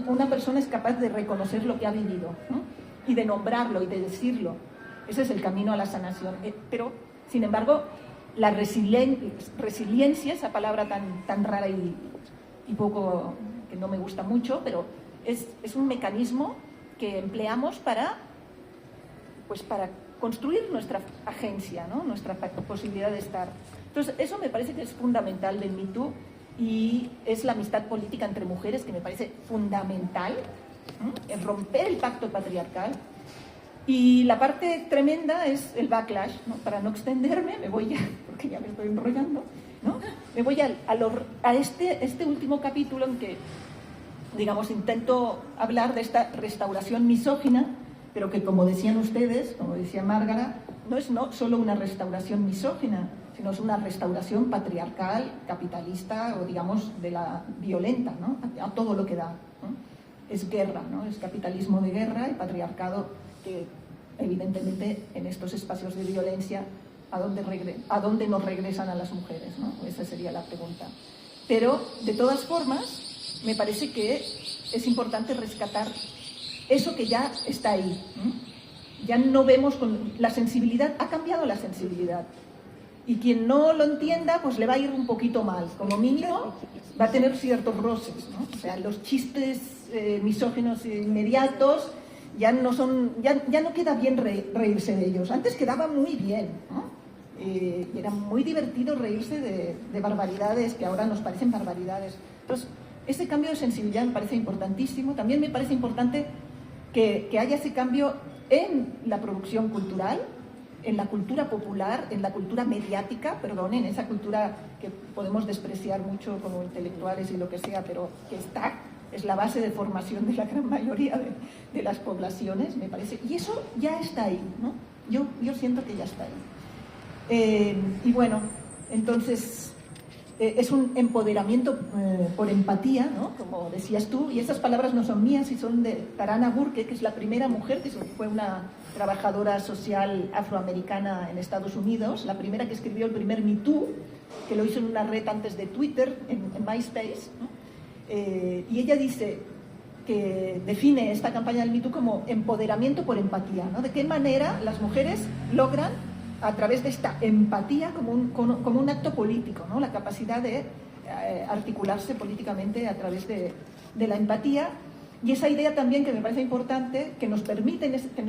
S2: una persona es capaz de reconocer lo que ha vivido, ¿no? Y de nombrarlo y de decirlo. Ese es el camino a la sanación. Pero, sin embargo, la resiliencia, esa palabra tan rara y poco, que no me gusta mucho, pero es un mecanismo que empleamos para construir nuestra agencia, ¿no? Nuestra posibilidad de estar. Entonces, eso me parece que es fundamental del Me Too, y es la amistad política entre mujeres, que me parece fundamental, ¿no? El romper el pacto patriarcal. Y la parte tremenda es el backlash, ¿no? Para no extenderme, me voy ya, porque ya me estoy enrollando, ¿no? Me voy a este último capítulo en que, digamos, intento hablar de esta restauración misógina, pero que, como decían ustedes, como decía Márgara, no es solo una restauración misógina, sino es una restauración patriarcal, capitalista, o digamos, de la violenta, ¿no? A todo lo que da, ¿no? Es guerra, ¿no? Es capitalismo de guerra y patriarcado que, evidentemente, en estos espacios de violencia, ¿a dónde nos regresan a las mujeres, ¿no? Esa sería la pregunta. Pero, de todas formas, me parece que es importante rescatar eso que ya está ahí, ¿no? Ya no vemos con la sensibilidad, ha cambiado la sensibilidad. Y quien no lo entienda, pues le va a ir un poquito mal. Como mínimo, va a tener ciertos roces, ¿no? O sea, los chistes misóginos inmediatos ya no queda bien reírse de ellos. Antes quedaba muy bien, ¿no? Era muy divertido reírse de barbaridades que ahora nos parecen barbaridades. Entonces, ese cambio de sensibilidad me parece importantísimo. También me parece importante que haya ese cambio en la producción cultural, en la cultura popular, en la cultura mediática, en esa cultura que podemos despreciar mucho como intelectuales y lo que sea, pero que es la base de formación de la gran mayoría de las poblaciones, me parece. Y eso ya está ahí, ¿no? Yo siento que ya está ahí. Y bueno, entonces es un empoderamiento por empatía, ¿no? Como decías tú, y esas palabras no son mías, y son de Tarana Burke, que es la primera mujer, que fue una trabajadora social afroamericana en Estados Unidos, la primera que escribió el primer Me Too, que lo hizo en una red antes de Twitter, en MySpace, ¿no? Y ella dice que define esta campaña del Me Too como empoderamiento por empatía, ¿no? De qué manera las mujeres logran, a través de esta empatía, como un acto político, ¿no? La capacidad de articularse políticamente a través de la empatía. Y esa idea también, que me parece importante, que nos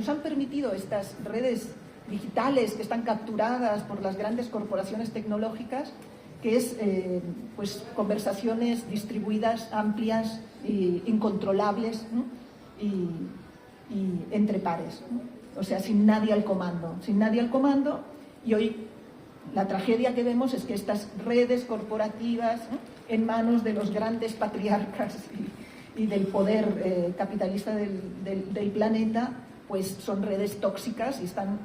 S2: han permitido estas redes digitales que están capturadas por las grandes corporaciones tecnológicas, que es pues conversaciones distribuidas, amplias, incontrolables, ¿no? y entre pares, ¿no? O sea, sin nadie al comando, y hoy la tragedia que vemos es que estas redes corporativas, ¿no?, en manos de los grandes patriarcas y del poder capitalista del planeta, pues son redes tóxicas y están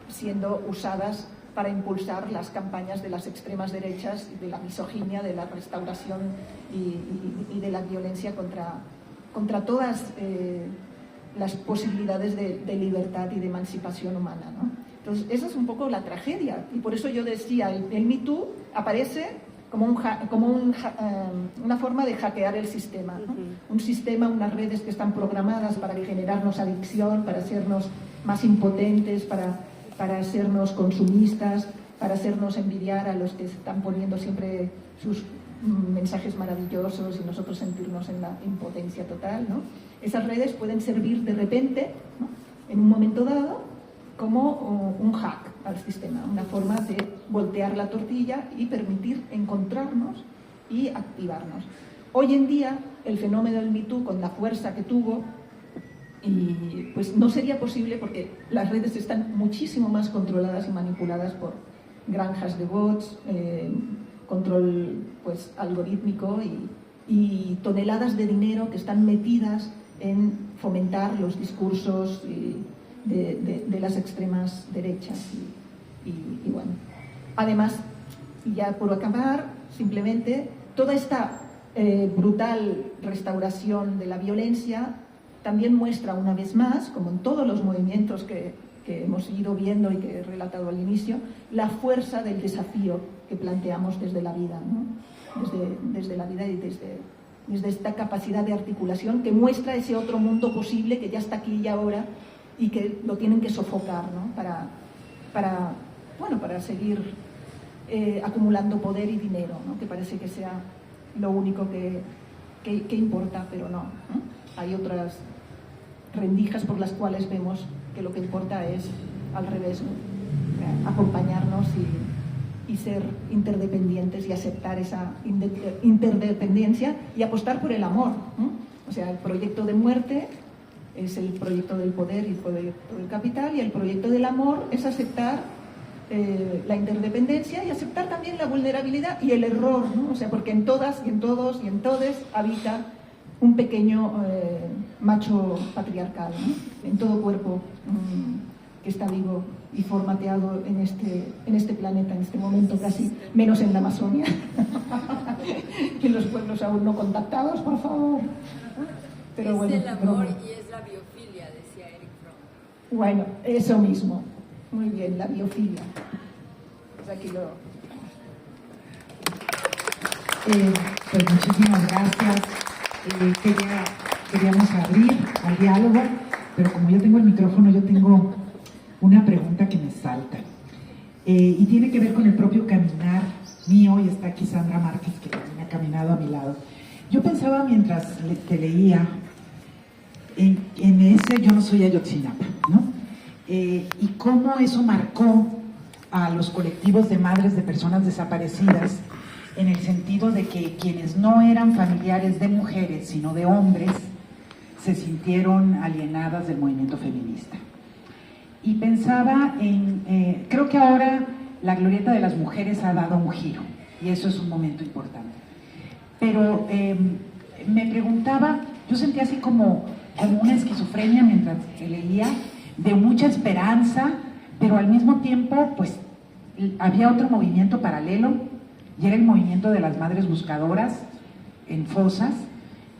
S2: siendo usadas para impulsar las campañas de las extremas derechas, de la misoginia, de la restauración y de la violencia contra todas las posibilidades de libertad y de emancipación humana, ¿no? Entonces, esa es un poco la tragedia, y por eso yo decía, el Me Too aparece como una forma de hackear el sistema, ¿no? Un sistema, unas redes que están programadas para generarnos adicción, para hacernos más impotentes, para hacernos consumistas, para hacernos envidiar a los que están poniendo siempre sus mensajes maravillosos y nosotros sentirnos en la impotencia total, ¿no? Esas redes pueden servir de repente, ¿no?, en un momento dado, como un hack al sistema, una forma de voltear la tortilla y permitir encontrarnos y activarnos. Hoy en día, el fenómeno del Me Too, con la fuerza que tuvo, y pues no sería posible porque las redes están muchísimo más controladas y manipuladas por granjas de bots, control pues algorítmico y toneladas de dinero que están metidas en fomentar los discursos de las extremas derechas y bueno, además, y ya por acabar, simplemente toda esta brutal restauración de la violencia también muestra una vez más, como en todos los movimientos que hemos ido viendo y que he relatado al inicio, la fuerza del desafío que planteamos desde la vida, ¿no? Desde la vida y desde esta capacidad de articulación que muestra ese otro mundo posible que ya está aquí y ahora y que lo tienen que sofocar, ¿no?, para seguir acumulando poder y dinero, ¿no?, que parece que sea lo único que importa, pero no, ¿no? Hay otras rendijas por las cuales vemos que lo que importa es al revés, ¿no?, acompañarnos y ser interdependientes y aceptar esa interdependencia y apostar por el amor, ¿no? O sea, el proyecto de muerte es el proyecto del poder y el proyecto del capital, y el proyecto del amor es aceptar la interdependencia y aceptar también la vulnerabilidad y el error, ¿no? O sea, porque en todas y en todos y en todes habita un pequeño macho patriarcal, ¿no?, en todo cuerpo que está vivo y formateado en este planeta, en este momento casi, menos en la Amazonia, en los pueblos aún no contactados, por favor. Pero
S5: es
S2: bueno,
S5: el amor y es la biofilia, decía Eric Fromm.
S2: Bueno, eso mismo. Muy bien, la biofilia. Pues aquí lo...
S1: Pues muchísimas gracias. Queríamos abrir al diálogo, pero como yo tengo el micrófono, yo tengo una pregunta que me salta. Y tiene que ver con el propio caminar mío, y está aquí Sandra Márquez, que también ha caminado a mi lado. Yo pensaba mientras te leía en ese Yo no soy Ayotzinapa, ¿no? Y cómo eso marcó a los colectivos de madres de personas desaparecidas, en el sentido de que quienes no eran familiares de mujeres, sino de hombres, se sintieron alienadas del movimiento feminista. Y pensaba creo que ahora la glorieta de las mujeres ha dado un giro, y eso es un momento importante. Pero me preguntaba, yo sentía así como una esquizofrenia mientras leía, de mucha esperanza, pero al mismo tiempo, pues, había otro movimiento paralelo, y era el movimiento de las madres buscadoras en fosas,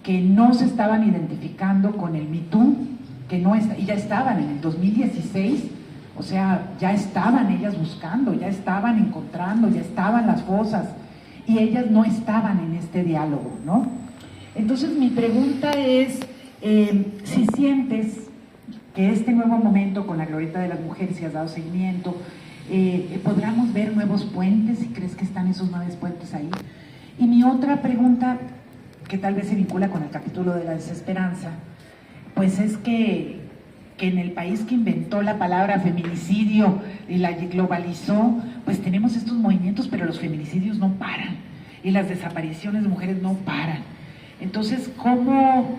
S1: que no se estaban identificando con el Me Too, y ya estaban en el 2016, o sea, ya estaban ellas buscando, ya estaban encontrando, ya estaban las fosas, y ellas no estaban en este diálogo, ¿no? Entonces mi pregunta es, si sientes que este nuevo momento con la glorieta de las mujeres, si has dado seguimiento, podremos ver nuevos puentes, si crees que están esos nuevos puentes ahí. Y mi otra pregunta, que tal vez se vincula con el capítulo de la desesperanza, pues es que que en el país que inventó la palabra feminicidio y la globalizó, pues tenemos estos movimientos, pero los feminicidios no paran y las desapariciones de mujeres no paran. Entonces, ¿cómo,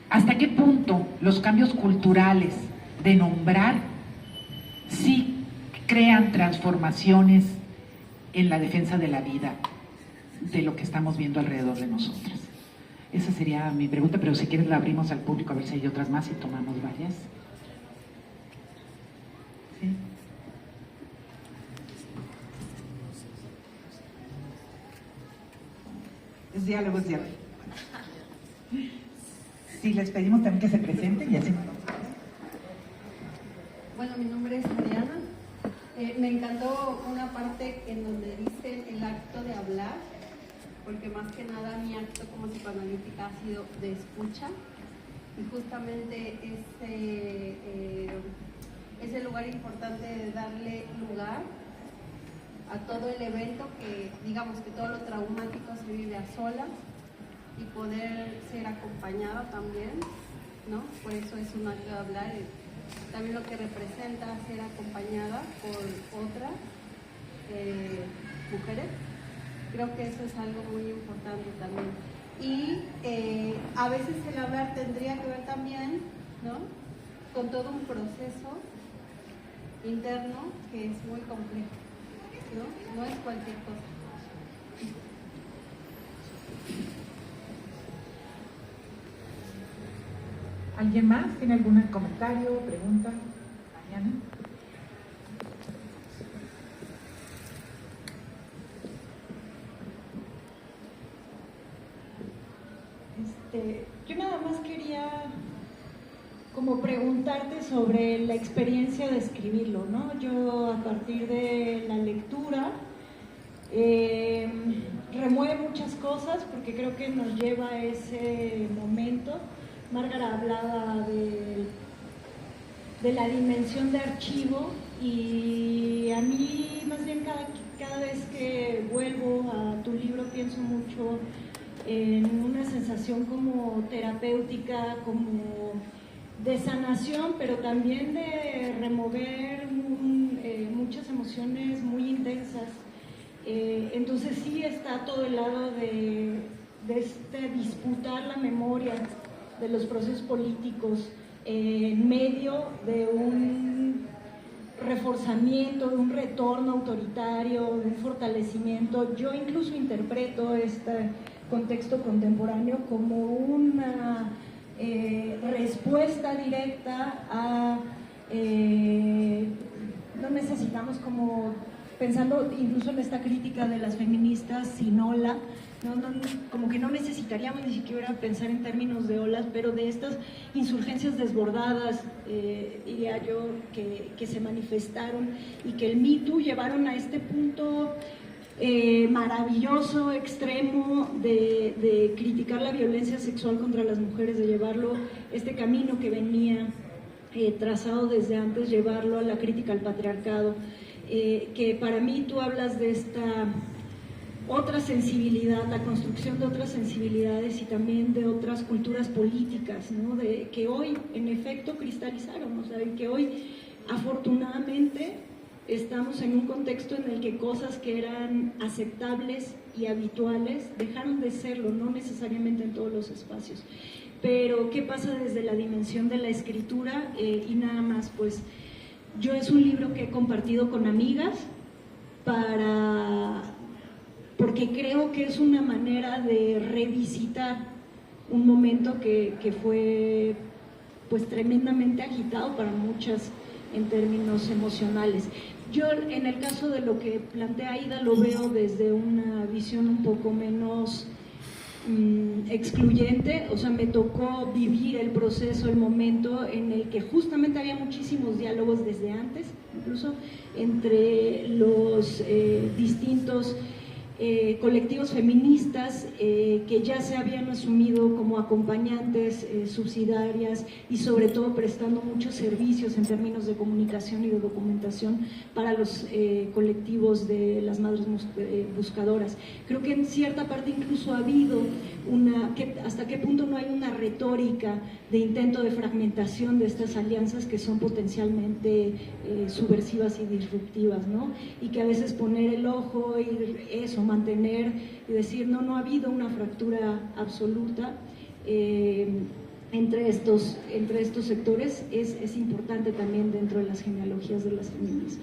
S1: hasta qué punto los cambios culturales de nombrar sí crean transformaciones en la defensa de la vida, de lo que estamos viendo alrededor de nosotras? Esa sería mi pregunta, pero si quieres la abrimos al público a ver si hay otras más y tomamos varias. ¿Sí? Es diálogo, es diálogo. Sí, les pedimos también que se presenten y así.
S6: Bueno, mi nombre es Mariana. Me encantó una parte en donde dice el acto de hablar, porque más que nada mi acto como psicoanalítica ha sido de escucha, y justamente ese lugar importante de darle lugar a todo el evento, que digamos que todo lo traumático se vive a solas, y poder ser acompañada también, ¿no? Por eso es un acto de hablar, también lo que representa ser acompañada por otras mujeres. Creo que eso es algo muy importante también. Y a veces el hablar tendría que ver también, ¿no?, con todo un proceso interno que es muy complejo, ¿no? No es cualquier cosa.
S1: ¿Alguien más tiene algún comentario, pregunta? Mariana.
S7: Yo nada más quería como preguntarte sobre la experiencia de escribirlo, ¿no? Yo a partir de la lectura remueve muchas cosas porque creo que nos lleva a ese momento. Márgara hablaba de la dimensión de archivo, y a mí más bien cada vez que vuelvo a tu libro pienso mucho en una sensación como terapéutica, como de sanación, pero también de remover muchas emociones muy intensas. Entonces sí está todo el lado de disputar la memoria de los procesos políticos en medio de un reforzamiento, de un retorno autoritario, de un fortalecimiento. Yo incluso interpreto este contexto contemporáneo como una respuesta directa a no necesitamos, como pensando incluso en esta crítica de las feministas sin ola, como que no necesitaríamos ni siquiera pensar en términos de olas, pero de estas insurgencias desbordadas, diría yo, que se manifestaron y que el Me Too llevaron a este punto maravilloso, extremo, de criticar la violencia sexual contra las mujeres, de llevarlo, este camino que venía trazado desde antes, llevarlo a la crítica al patriarcado, que para mí tú hablas de esta otra sensibilidad, la construcción de otras sensibilidades y también de otras culturas políticas, ¿no?, que hoy en efecto cristalizaron, o sea, que hoy afortunadamente estamos en un contexto en el que cosas que eran aceptables y habituales dejaron de serlo, no necesariamente en todos los espacios. Pero ¿qué pasa desde la dimensión de la escritura? Y nada más, pues yo es un libro que he compartido con amigas porque creo que es una manera de revisitar un momento que fue pues tremendamente agitado para muchas en términos emocionales. Yo en el caso de lo que plantea Aida lo veo desde una visión un poco menos excluyente, o sea, me tocó vivir el proceso, el momento en el que justamente había muchísimos diálogos desde antes, incluso entre los distintos colectivos feministas que ya se habían asumido como acompañantes subsidiarias y sobre todo prestando muchos servicios en términos de comunicación y de documentación para los colectivos de las madres buscadoras. Creo que en cierta parte incluso ha habido hasta qué punto no hay una retórica de intento de fragmentación de estas alianzas que son potencialmente subversivas y disruptivas, ¿no? Y que a veces poner el ojo y eso, mantener y decir, no ha habido una fractura absoluta entre estos sectores es importante también dentro de las genealogías de los feminismos.